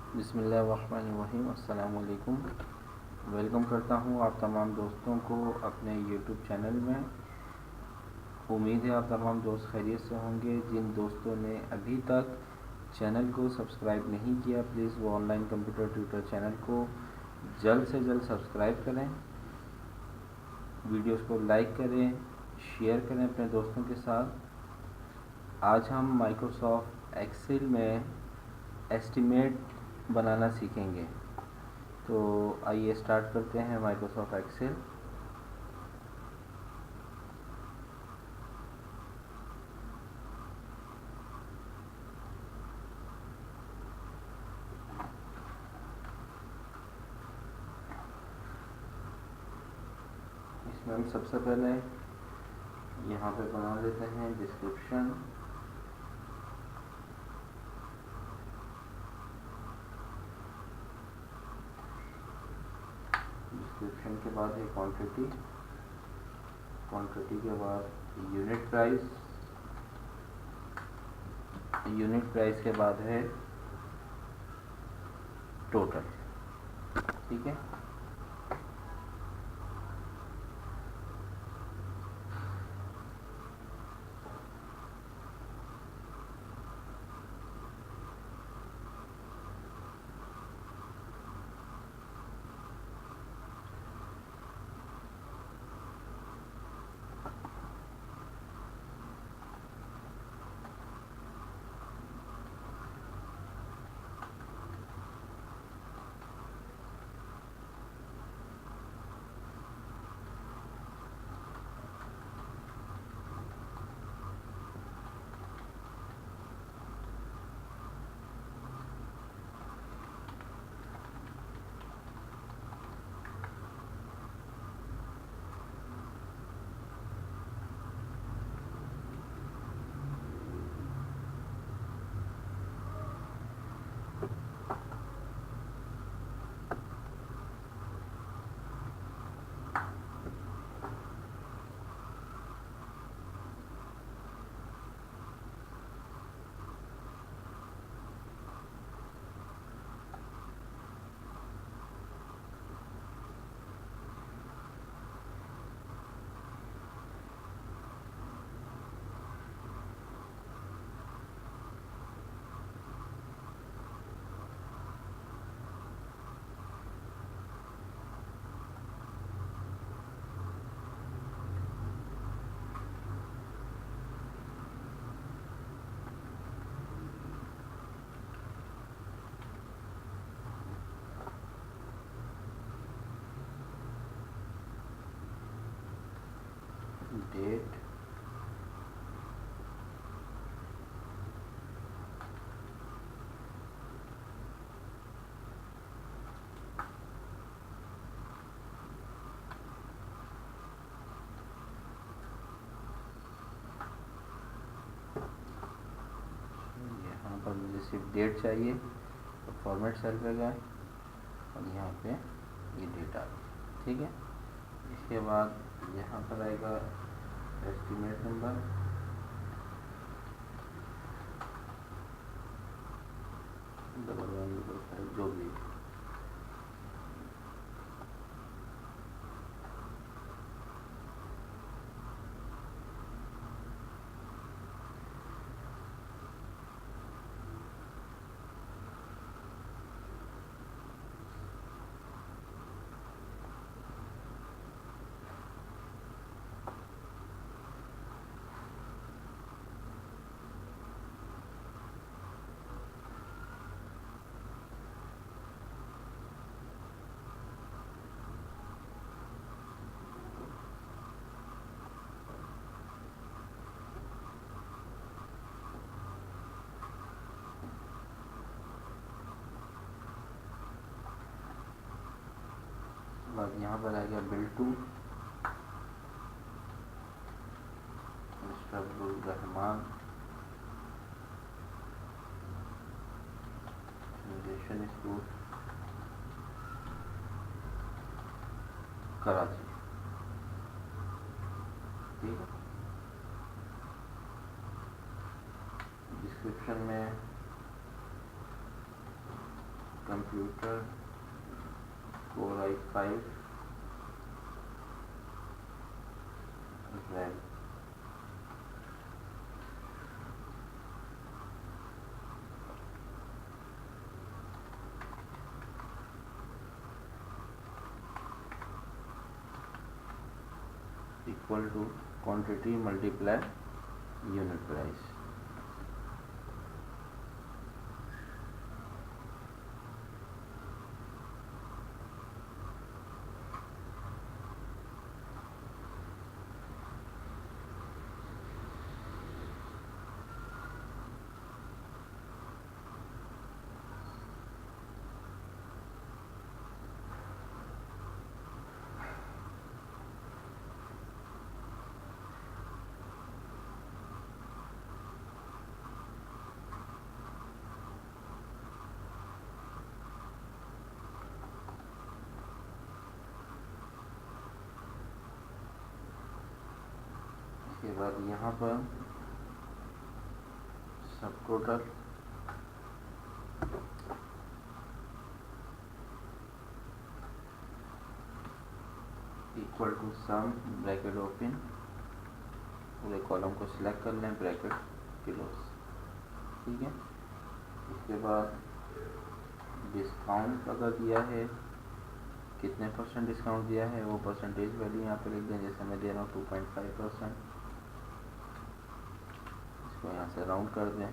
बिस्मिल्लाहिर्रहमानिर्रहीम। अस्सलाम वालेकुम। वेलकम करता हूँ आप तमाम दोस्तों को अपने यूट्यूब चैनल में। उम्मीद है आप तमाम दोस्त खैरियत से होंगे। जिन दोस्तों ने अभी तक चैनल को सब्सक्राइब नहीं किया, प्लीज़ वो ऑनलाइन कंप्यूटर ट्यूटर चैनल को जल्द से जल्द सब्सक्राइब करें, वीडियोस को लाइक करें, शेयर करें अपने दोस्तों के साथ। आज हम माइक्रोसॉफ्ट एक्सेल में एस्टीमेट बनाना सीखेंगे। तो आइए स्टार्ट करते हैं माइक्रोसॉफ्ट एक्सेल। इसमें हम सबसे पहले यहाँ पे बना लेते हैं डिस्क्रिप्शन। डिस्क्रिप्शन के बाद है क्वांटिटी, क्वांटिटी के बाद यूनिट प्राइस, यूनिट प्राइस के बाद है टोटल। ठीक है। डेट, यहाँ पर मुझे सिर्फ डेट चाहिए तो फॉर्मेट सेल पे गए और यहाँ पे ये डेट आ गई। ठीक है। इसके बाद यहाँ पर आएगा एस्टीमेट नंबर, डबल 105 जो भी। बाद यहाँ पर आएगा bill to mister Abdul Rahman, generation school Karachi. ठीक है। डिस्क्रिप्शन में computer Core i5 RAM equal to quantity multiply unit price. इसके बाद यहाँ पर subtotal equal to sum bracket open, पूरे कॉलम को सिलेक्ट कर लें, ब्रैकेट क्लोज। ठीक है। इसके बाद डिस्काउंट अगर दिया है, कितने % डिस्काउंट दिया है वो परसेंटेज वैल्यू यहाँ पे लिख दें। जैसे मैं दे रहा हूँ 2.5%, इसको यहाँ से राउंड कर दें।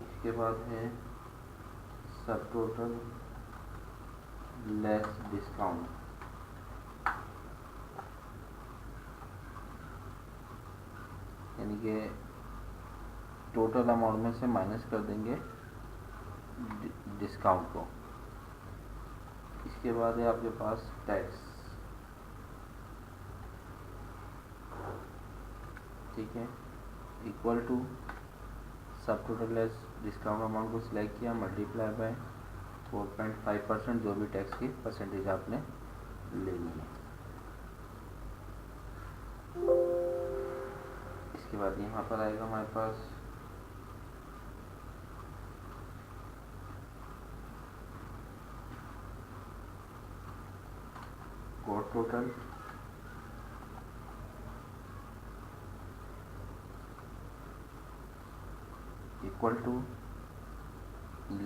इसके बाद है सब टोटल लेस डिस्काउंट, यानी कि टोटल अमाउंट में से माइनस कर देंगे डिस्काउंट को। इसके बाद है आपके पास टैक्स। ठीक है। इक्वल टू सब टोटल लेस डिस्काउंट अमाउंट को सिलेक्ट किया, मल्टीप्लाई बाय 4.5%, जो भी टैक्स की परसेंटेज आपने लेनी है। इसके बाद यहाँ पर आएगा हमारे पास code total, equal to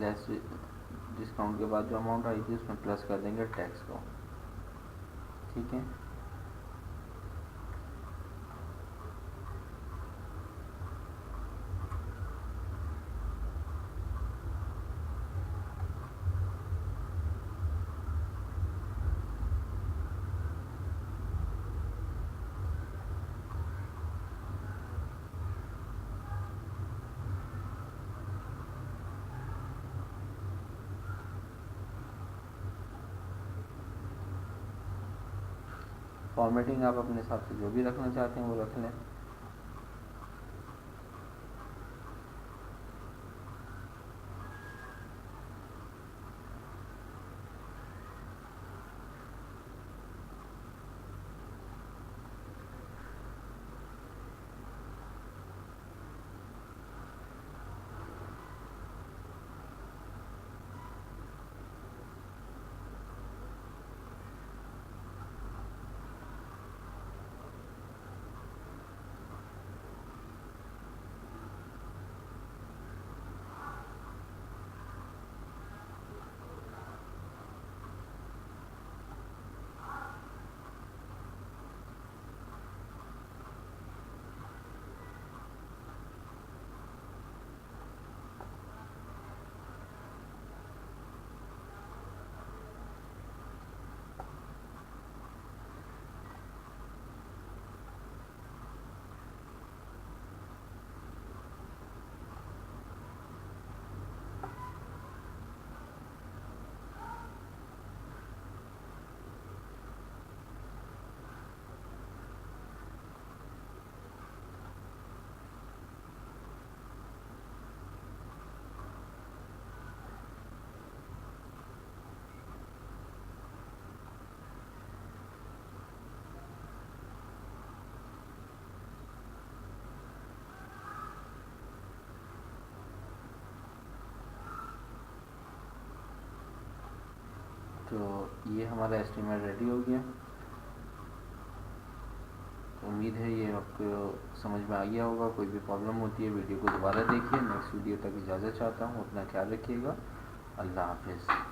less discount के बाद जो अमाउंट आई थी उसमें प्लस कर देंगे टैक्स को। ठीक है। फॉर्मेटिंग आप अपने हिसाब से जो भी रखना चाहते हैं वो रख लें। तो ये हमारा एस्टीमेट रेडी हो गया। तो उम्मीद है ये आपको समझ में आ गया होगा। कोई भी प्रॉब्लम होती है वीडियो को दोबारा देखिए। नेक्स्ट वीडियो तक इजाज़त चाहता हूँ। अपना ख्याल रखिएगा। अल्लाह हाफिज़।